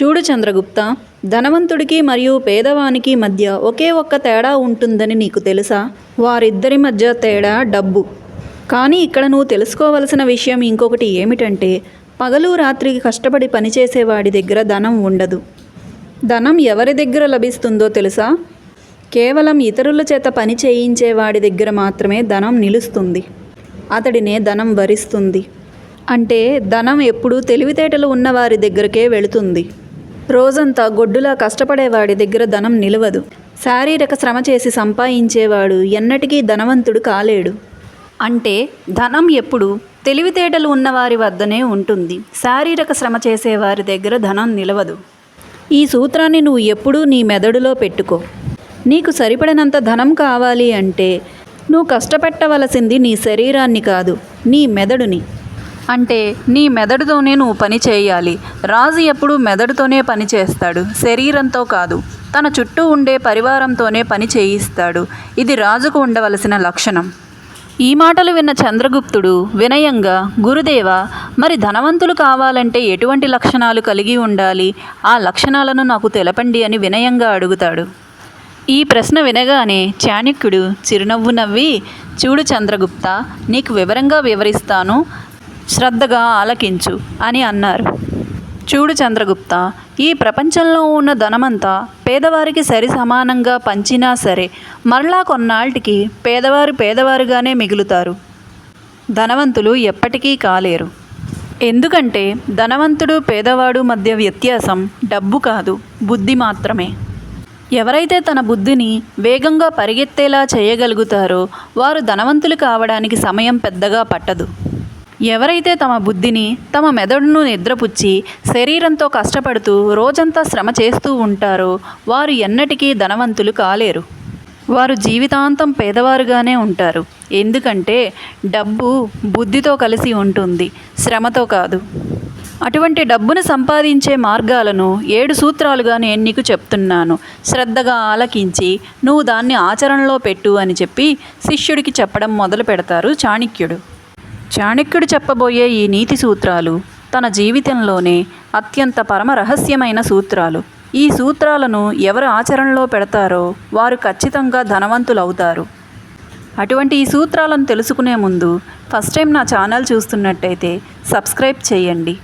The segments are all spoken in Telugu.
చూడు చంద్రగుప్త, ధనవంతుడికి మరియు పేదవానికి మధ్య ఒకే ఒక్క తేడా ఉంటుందని నీకు తెలుసా? వారిద్దరి మధ్య తేడా డబ్బు. కానీ ఇక్కడ నువ్వు తెలుసుకోవలసిన విషయం ఇంకొకటి ఏమిటంటే, పగలు రాత్రికి కష్టపడి పనిచేసేవాడి దగ్గర ధనం ఉండదు. ధనం ఎవరి దగ్గర లభిస్తుందో తెలుసా? కేవలం ఇతరుల చేత పని చేయించేవాడి దగ్గర మాత్రమే ధనం నిలుస్తుంది. అతడినే ధనం వరిస్తుంది. అంటే ధనం ఎప్పుడూ తెలివితేటలు ఉన్నవారి దగ్గరకే వెళుతుంది. రోజంతా గొడ్డులా కష్టపడేవాడి దగ్గర ధనం నిలవదు. శారీరక శ్రమ చేసి సంపాదించేవాడు ఎన్నటికీ ధనవంతుడు కాలేడు. అంటే ధనం ఎప్పుడు తెలివితేటలు ఉన్నవారి వద్దనే ఉంటుంది. శారీరక శ్రమ చేసేవారి దగ్గర ధనం నిలవదు. ఈ సూత్రాన్ని నువ్వు ఎప్పుడూ నీ మెదడులో పెట్టుకో. నీకు సరిపడినంత ధనం కావాలి అంటే నువ్వు కష్టపెట్టవలసింది నీ శరీరాన్ని కాదు, నీ మెదడుని. అంటే నీ మెదడుతోనే నువ్వు పని చేయాలి. రాజు ఎప్పుడూ మెదడుతోనే పని చేస్తాడు, శరీరంతో కాదు. తన చుట్టూ ఉండే పరివారంతోనే పని చేయిస్తాడు. ఇది రాజుకు ఉండవలసిన లక్షణం. ఈ మాటలు విన్న చంద్రగుప్తుడు వినయంగా, గురుదేవా, మరి ధనవంతులు కావాలంటే ఎటువంటి లక్షణాలు కలిగి ఉండాలి? ఆ లక్షణాలను నాకు తెలపండి అని వినయంగా అడుగుతాడు. ఈ ప్రశ్న వినగానే చాణక్యుడు చిరునవ్వు నవ్వి, చూడు చంద్రగుప్త, నీకు వివరంగా వివరిస్తాను, శ్రద్ధగా ఆలకించు అని అన్నారు. చూడు చంద్రగుప్త, ఈ ప్రపంచంలో ఉన్న ధనమంతా పేదవారికి సరి సమానంగా పంచినా సరే మరలా కొన్నాళ్ళకి పేదవారు పేదవారుగానే మిగులుతారు. ధనవంతులు ఎప్పటికీ కాలేరు. ఎందుకంటే ధనవంతుడు పేదవాడు మధ్య వ్యత్యాసం డబ్బు కాదు, బుద్ధి మాత్రమే. ఎవరైతే తన బుద్ధిని వేగంగా పరిగెత్తేలా చేయగలుగుతారో వారు ధనవంతులు కావడానికి సమయం పెద్దగా పట్టదు. ఎవరైతే తమ బుద్ధిని, తమ మెదడును నిద్రపుచ్చి శరీరంతో కష్టపడుతూ రోజంతా శ్రమ చేస్తూ ఉంటారో వారు ఎన్నటికీ ధనవంతులు కాలేరు. వారు జీవితాంతం పేదవారుగానే ఉంటారు. ఎందుకంటే డబ్బు బుద్ధితో కలిసి ఉంటుంది, శ్రమతో కాదు. అటువంటి డబ్బును సంపాదించే మార్గాలను 7 సూత్రాలుగా నేను నీకు చెప్తున్నాను. శ్రద్ధగా ఆలకించి నువ్వు దాన్ని ఆచరణలో పెట్టు అని చెప్పి శిష్యుడికి చెప్పడం మొదలు పెడతారు చాణక్యుడు. చాణక్యుడు చెప్పబోయే ఈ నీతి సూత్రాలు తన జీవితంలోనే అత్యంత పరమ రహస్యమైన సూత్రాలు. ఈ సూత్రాలను ఎవరు ఆచరణలో పెడతారో వారు ఖచ్చితంగా ధనవంతులవుతారు. అటువంటి ఈ సూత్రాలను తెలుసుకునే ముందు ఫస్ట్ టైం నా ఛానల్ చూస్తున్నట్టయితే సబ్స్క్రైబ్ చేయండి.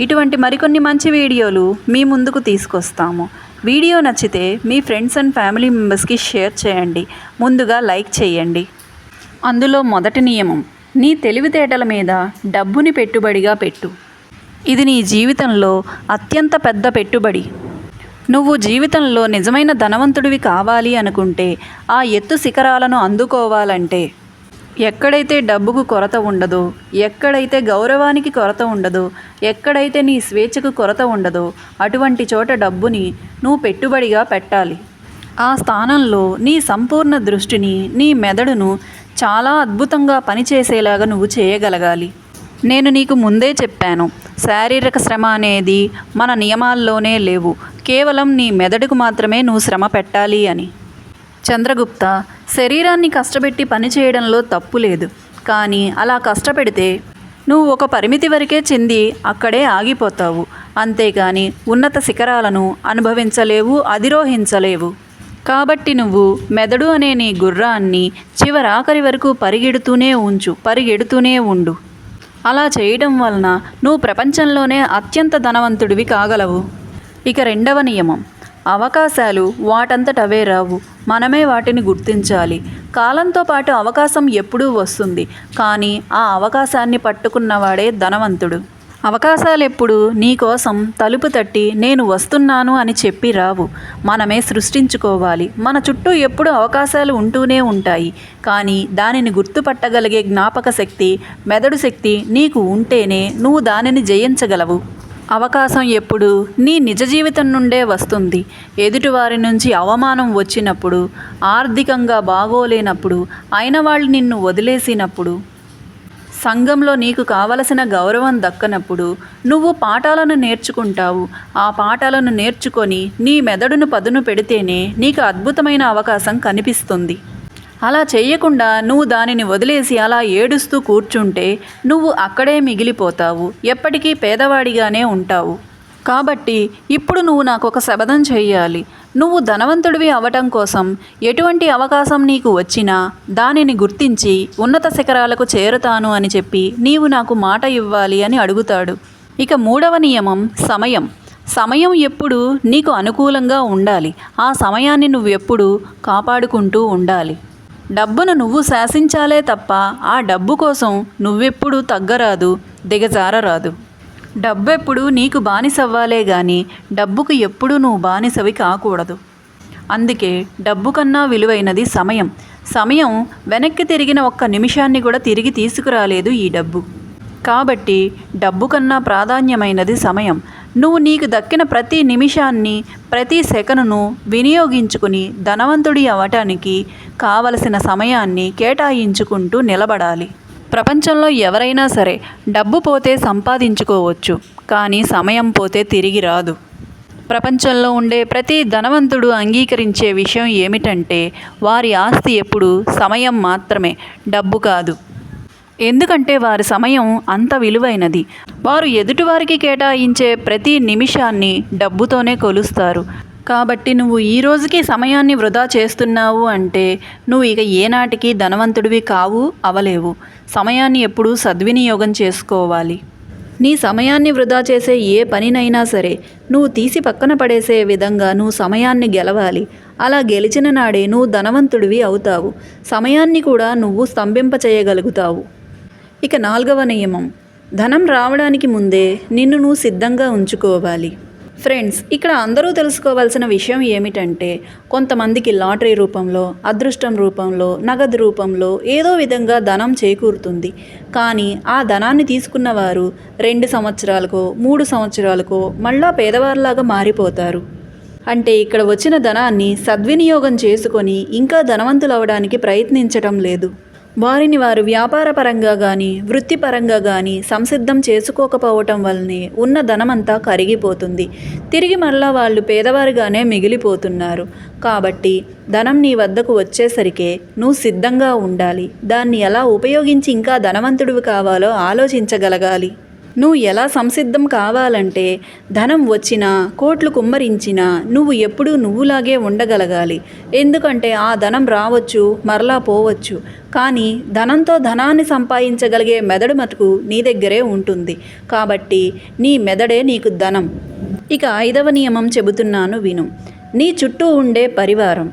ఇటువంటి మరికొన్ని మంచి వీడియోలు మీ ముందుకు తీసుకొస్తాము. వీడియో నచ్చితే మీ ఫ్రెండ్స్ అండ్ ఫ్యామిలీ మెంబర్స్కి షేర్ చేయండి. ముందుగా లైక్ చేయండి. అందులో మొదటి నియమం, నీ తెలివితేటల మీద డబ్బుని పెట్టుబడిగా పెట్టు. ఇది నీ జీవితంలో అత్యంత పెద్ద పెట్టుబడి. నువ్వు జీవితంలో నిజమైన ధనవంతుడివి కావాలి అనుకుంటే, ఆ ఎత్తు శిఖరాలను అందుకోవాలంటే ఎక్కడైతే డబ్బుకు కొరత ఉండదో, ఎక్కడైతే గౌరవానికి కొరత ఉండదో, ఎక్కడైతే నీ స్వేచ్ఛకు కొరత ఉండదో అటువంటి చోట డబ్బుని నువ్వు పెట్టుబడిగా పెట్టాలి. ఆ స్థానంలో నీ సంపూర్ణ దృష్టిని, నీ మెదడును చాలా అద్భుతంగా పనిచేసేలాగా నువ్వు చేయగలగాలి. నేను నీకు ముందే చెప్పాను, శారీరక శ్రమ అనేది మన నియమాల్లోనే లేవు. కేవలం నీ మెదడుకు మాత్రమే నువ్వు శ్రమ పెట్టాలి అని. చంద్రగుప్త, శరీరాన్ని కష్టపెట్టి పనిచేయడంలో తప్పు లేదు. కానీ అలా కష్టపెడితే నువ్వు ఒక పరిమితి వరకే చెంది అక్కడే ఆగిపోతావు. అంతేకాని ఉన్నత శిఖరాలను అనుభవించలేవు, అధిరోహించలేవు. కాబట్టి నువ్వు మెదడు అనే నీ గుర్రాన్ని చివరాఖరి వరకు పరిగెడుతూనే ఉండు. అలా చేయడం వలన నువ్వు ప్రపంచంలోనే అత్యంత ధనవంతుడివి కాగలవు. ఇక రెండవ నియమం, అవకాశాలు వాటంతట అవే రావు, మనమే వాటిని గుర్తించాలి. కాలంతో పాటు అవకాశం ఎప్పుడూ వస్తుంది, కానీ ఆ అవకాశాన్ని పట్టుకున్నవాడే ధనవంతుడు. అవకాశాలు ఎప్పుడు నీ కోసం తలుపు తట్టి నేను వస్తున్నాను అని చెప్పి రావు, మనమే సృష్టించుకోవాలి. మన చుట్టూ ఎప్పుడూ అవకాశాలు ఉంటూనే ఉంటాయి, కానీ దానిని గుర్తుపట్టగలిగే జ్ఞాపక శక్తి, మెదడు శక్తి నీకు ఉంటేనే నువ్వు దానిని జయించగలవు. అవకాశం ఎప్పుడు నీ నిజ జీవితం నుండే వస్తుంది. ఎదుటివారి నుంచి అవమానం వచ్చినప్పుడు, ఆర్థికంగా బాగోలేనప్పుడు, అయిన వాళ్ళు నిన్ను వదిలేసినప్పుడు, సంఘంలో నీకు కావలసిన గౌరవం దక్కనప్పుడు నువ్వు పాఠాలను నేర్చుకుంటావు. ఆ పాఠాలను నేర్చుకొని నీ మెదడును పదును పెడితేనే నీకు అద్భుతమైన అవకాశం కనిపిస్తుంది. అలా చేయకుండా నువ్వు దానిని వదిలేసి అలా ఏడుస్తూ కూర్చుంటే నువ్వు అక్కడే మిగిలిపోతావు, ఎప్పటికీ పేదవాడిగానే ఉంటావు. కాబట్టి ఇప్పుడు నువ్వు నాకు ఒక శపథం చెయ్యాలి. నువ్వు ధనవంతుడివి అవటం కోసం ఎటువంటి అవకాశం నీకు వచ్చినా దానిని గుర్తించి ఉన్నత శిఖరాలకు చేరుతాను అని చెప్పి నీవు నాకు మాట ఇవ్వాలి అని అడుగుతాడు. ఇక 3వ నియమం సమయం. సమయం ఎప్పుడు నీకు అనుకూలంగా ఉండాలి. ఆ సమయాన్ని నువ్వెప్పుడు కాపాడుకుంటూ ఉండాలి. డబ్బును నువ్వు శాసించాలే తప్ప ఆ డబ్బు కోసం నువ్వెప్పుడు తగ్గరాదు, దిగజారరాదు. డబ్బెప్పుడు నీకు బానిసవ్వాలే గాని డబ్బుకు ఎప్పుడూ నువ్వు బానిసవి కాకూడదు. అందుకే డబ్బు కన్నా విలువైనది సమయం. సమయం వెనక్కి తిరిగిన ఒక్క నిమిషాన్ని కూడా తిరిగి తీసుకురాలేదు ఈ డబ్బు. కాబట్టి డబ్బు కన్నా ప్రాధాన్యమైనది సమయం. నువ్వు నీకు దక్కిన ప్రతి నిమిషాన్ని, ప్రతి సెకనును వినియోగించుకుని ధనవంతుడి అవ్వటానికి కావలసిన సమయాన్ని కేటాయించుకుంటూ నిలబడాలి. ప్రపంచంలో ఎవరైనా సరే డబ్బు పోతే సంపాదించుకోవచ్చు, కానీ సమయం పోతే తిరిగి రాదు. ప్రపంచంలో ఉండే ప్రతి ధనవంతుడు అంగీకరించే విషయం ఏమిటంటే వారి ఆస్తి ఎప్పుడు సమయం మాత్రమే, డబ్బు కాదు. ఎందుకంటే వారి సమయం అంత విలువైనది. వారు ఎదుటివారికి కేటాయించే ప్రతి నిమిషాన్ని డబ్బుతోనే కొలుస్తారు. కాబట్టి నువ్వు ఈ రోజుకి సమయాన్ని వృధా చేస్తున్నావు అంటే నువ్వు ఇక ఏనాటికి ధనవంతుడివి కావు, అవలేవు. సమయాన్ని ఎప్పుడూ సద్వినియోగం చేసుకోవాలి. నీ సమయాన్ని వృధా చేసే ఏ పనినైనా సరే నువ్వు తీసి పక్కన పడేసే విధంగా నువ్వు సమయాన్ని గెలవాలి. అలా గెలిచిన నాడే నువ్వు ధనవంతుడివి అవుతావు. సమయాన్ని కూడా నువ్వు స్తంభింపచేయగలుగుతావు. ఇక 4వ నియమం. ధనం రావడానికి ముందే నిన్ను నువ్వు సిద్ధంగా ఉంచుకోవాలి. ఫ్రెండ్స్, ఇక్కడ అందరూ తెలుసుకోవాల్సిన విషయం ఏమిటంటే కొంతమందికి లాటరీ రూపంలో, అదృష్టం రూపంలో, నగదు రూపంలో ఏదో విధంగా ధనం చేకూరుతుంది. కానీ ఆ ధనాన్ని తీసుకున్న వారు 2 సంవత్సరాలకో 3 సంవత్సరాలకో మళ్ళా పేదవారిలాగా మారిపోతారు. అంటే ఇక్కడ వచ్చిన ధనాన్ని సద్వినియోగం చేసుకొని ఇంకా ధనవంతులు అవడానికి ప్రయత్నించటం లేదు. వారిని వారు వ్యాపారపరంగా కానీ వృత్తిపరంగా కానీ సంసిద్ధం చేసుకోకపోవటం వల్లనే ఉన్న ధనమంతా కరిగిపోతుంది. తిరిగి మళ్ళా వాళ్ళు పేదవారిగానే మిగిలిపోతున్నారు. కాబట్టి ధనం నీ వద్దకు వచ్చేసరికే నువ్వు సిద్ధంగా ఉండాలి. దాన్ని ఎలా ఉపయోగించి ఇంకా ధనవంతుడివి కావాలో ఆలోచించగలగాలి. నువ్వు ఎలా సంసిద్ధం కావాలంటే ధనం వచ్చినా, కోట్లు కుమ్మరించినా నువ్వు ఎప్పుడూ నువ్వులాగే ఉండగలగాలి. ఎందుకంటే ఆ ధనం రావచ్చు, మరలా పోవచ్చు. కానీ ధనంతో ధనాన్ని సంపాదించగలిగే మెదడు మటుకు నీ దగ్గరే ఉంటుంది. కాబట్టి నీ మెదడే నీకు ధనం. ఇక 5వ నియమం చెబుతున్నాను విను. నీ చుట్టూ ఉండే పరివారం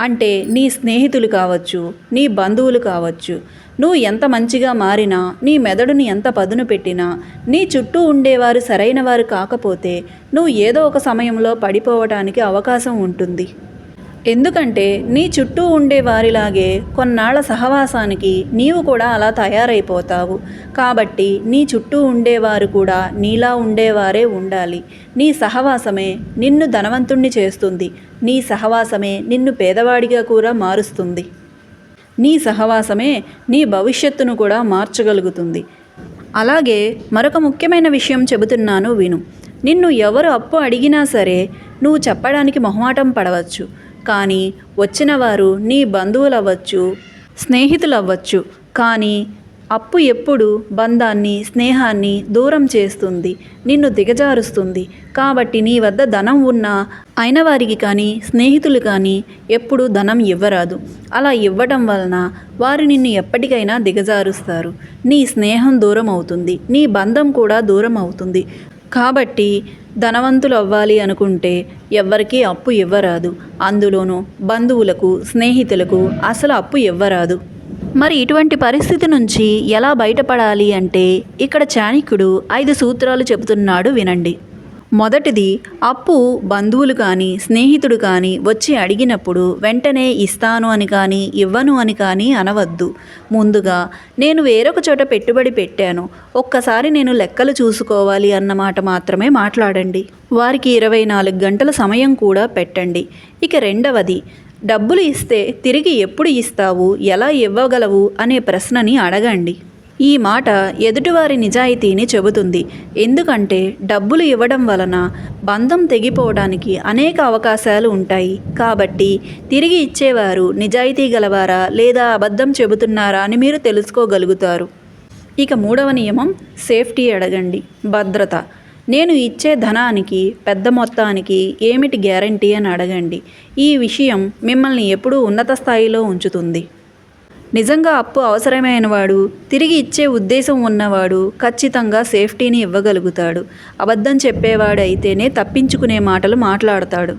అంటే నీ స్నేహితులు కావచ్చు, నీ బంధువులు కావచ్చు. నువ్వు ఎంత మంచిగా మారినా, నీ మెదడుని ఎంత పదును పెట్టినా, నీ చుట్టూ ఉండేవారు సరైన వారు కాకపోతే నువ్వు ఏదో ఒక సమయంలో పడిపోవటానికి అవకాశం ఉంటుంది. ఎందుకంటే నీ చుట్టూ ఉండే వారిలాగే కొన్నాళ్ల సహవాసానికి నీవు కూడా అలా తయారైపోతావు. కాబట్టి నీ చుట్టూ ఉండేవారు కూడా నీలా ఉండేవారే ఉండాలి. నీ సహవాసమే నిన్ను ధనవంతుణ్ణి చేస్తుంది. నీ సహవాసమే నిన్ను పేదవాడిగా కూడా మారుస్తుంది. నీ సహవాసమే నీ భవిష్యత్తును కూడా మార్చగలుగుతుంది. అలాగే మరొక ముఖ్యమైన విషయం చెబుతున్నాను విను. నిన్ను ఎవరు అప్పు అడిగినా సరే నువ్వు చెప్పడానికి మొహమాటం పడవచ్చు. కానీ వచ్చిన వారు నీ బంధువులు అవ్వచ్చు, స్నేహితులు అవ్వచ్చు. కానీ అప్పు ఎప్పుడు బంధాన్ని, స్నేహాన్ని దూరం చేస్తుంది, నిన్ను దిగజారుస్తుంది. కాబట్టి నీ వద్ద ధనం ఉన్నా అయిన వారికి కానీ, స్నేహితులు కానీ ఎప్పుడూ ధనం ఇవ్వరాదు. అలా ఇవ్వటం వలన వారు నిన్ను ఎప్పటికైనా దిగజారుస్తారు. నీ స్నేహం దూరం అవుతుంది, నీ బంధం కూడా దూరం అవుతుంది. కాబట్టి ధనవంతులు అవ్వాలి అనుకుంటే ఎవ్వరికీ అప్పు ఇవ్వరాదు. అందులోనూ బంధువులకు, స్నేహితులకు అసలు అప్పు ఇవ్వరాదు. మరి ఇటువంటి పరిస్థితి నుంచి ఎలా బయటపడాలి అంటే ఇక్కడ చాణక్యుడు 5 సూత్రాలు చెబుతున్నాడు వినండి. మొదటిది, అప్పు బంధువులు కానీ స్నేహితుడు కానీ వచ్చి అడిగినప్పుడు వెంటనే ఇస్తాను అని కానీ ఇవ్వను అని కానీ అనవద్దు. ముందుగా నేను వేరొక చోట పెట్టుబడి పెట్టాను, ఒక్కసారి నేను లెక్కలు చూసుకోవాలి అన్నమాట మాత్రమే మాట్లాడండి. వారికి 24 గంటల సమయం కూడా పెట్టండి. ఇక రెండవది, డబ్బులు ఇస్తే తిరిగి ఎప్పుడు ఇస్తావు, ఎలా ఇవ్వగలవు అనే ప్రశ్నని అడగండి. ఈ మాట ఎదుటివారి నిజాయితీని చెబుతుంది. ఎందుకంటే డబ్బులు ఇవ్వడం వలన బంధం తెగిపోవడానికి అనేక అవకాశాలు ఉంటాయి. కాబట్టి తిరిగి ఇచ్చేవారు నిజాయితీ గలవారా లేదా అబద్ధం చెబుతున్నారా అని మీరు తెలుసుకోగలుగుతారు. ఇక 3వ నియమం, సేఫ్టీ అడగండి, భద్రత. నేను ఇచ్చే ధనానికి పెద్ద మొత్తానికి ఏమిటి గ్యారంటీ అని అడగండి. ఈ విషయం మిమ్మల్ని ఎప్పుడూ ఉన్నత స్థాయిలో ఉంచుతుంది. నిజంగా అప్పు అవసరమైన వాడు, తిరిగి ఇచ్చే ఉద్దేశం ఉన్నవాడు ఖచ్చితంగా సేఫ్టీని ఇవ్వగలుగుతాడు. అబద్ధం చెప్పేవాడు అయితేనే తప్పించుకునే మాటలు మాట్లాడతాడు.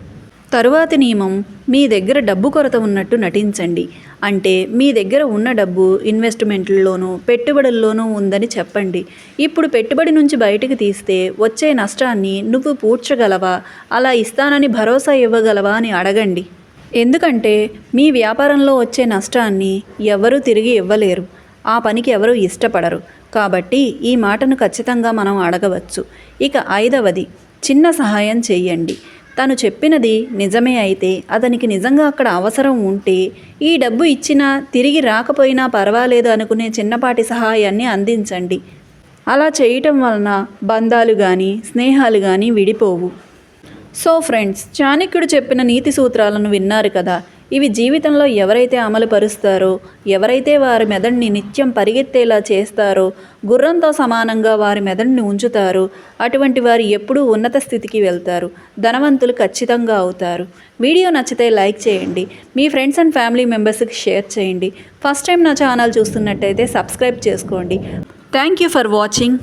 తరువాతి నియమం, మీ దగ్గర డబ్బు కొరత ఉన్నట్టు నటించండి. అంటే మీ దగ్గర ఉన్న డబ్బు ఇన్వెస్ట్మెంట్లలోనూ పెట్టుబడుల్లోనూ ఉందని చెప్పండి. ఇప్పుడు పెట్టుబడి నుంచి బయటకు తీస్తే వచ్చే నష్టాన్ని నువ్వు పూడ్చగలవా, అలా ఇస్తానని భరోసా ఇవ్వగలవా అని అడగండి. ఎందుకంటే మీ వ్యాపారంలో వచ్చే నష్టాన్ని ఎవరూ తిరిగి ఇవ్వలేరు, ఆ పనికి ఎవరూ ఇష్టపడరు. కాబట్టి ఈ మాటను ఖచ్చితంగా మనం అడగవచ్చు. ఇక 5వది, చిన్న సహాయం చేయండి. తను చెప్పినది నిజమే అయితే, అతనికి నిజంగా అక్కడ అవసరం ఉంటే ఈ డబ్బు ఇచ్చినా తిరిగి రాకపోయినా పర్వాలేదు అనుకునే చిన్నపాటి సహాయాన్ని అందించండి. అలా చేయటం వలన బంధాలు కానీ స్నేహాలు కానీ విడిపోవు. సో ఫ్రెండ్స్, చాణక్యుడు చెప్పిన నీతి సూత్రాలను విన్నారు కదా. ఇవి జీవితంలో ఎవరైతే అమలు పరుస్తారో, ఎవరైతే వారి మెదడుని నిత్యం పరిగెత్తేలా చేస్తారో, గుర్రంతో సమానంగా వారి మెదడుని ఉంచుతారో, అటువంటి వారు ఎప్పుడూ ఉన్నత స్థితికి వెళ్తారు, ధనవంతులు ఖచ్చితంగా అవుతారు. వీడియో నచ్చితే లైక్ చేయండి, మీ ఫ్రెండ్స్ అండ్ ఫ్యామిలీ మెంబర్స్కి షేర్ చేయండి. ఫస్ట్ టైం నా ఛానల్ చూస్తున్నట్టయితే సబ్స్క్రైబ్ చేసుకోండి. Thank you for watching.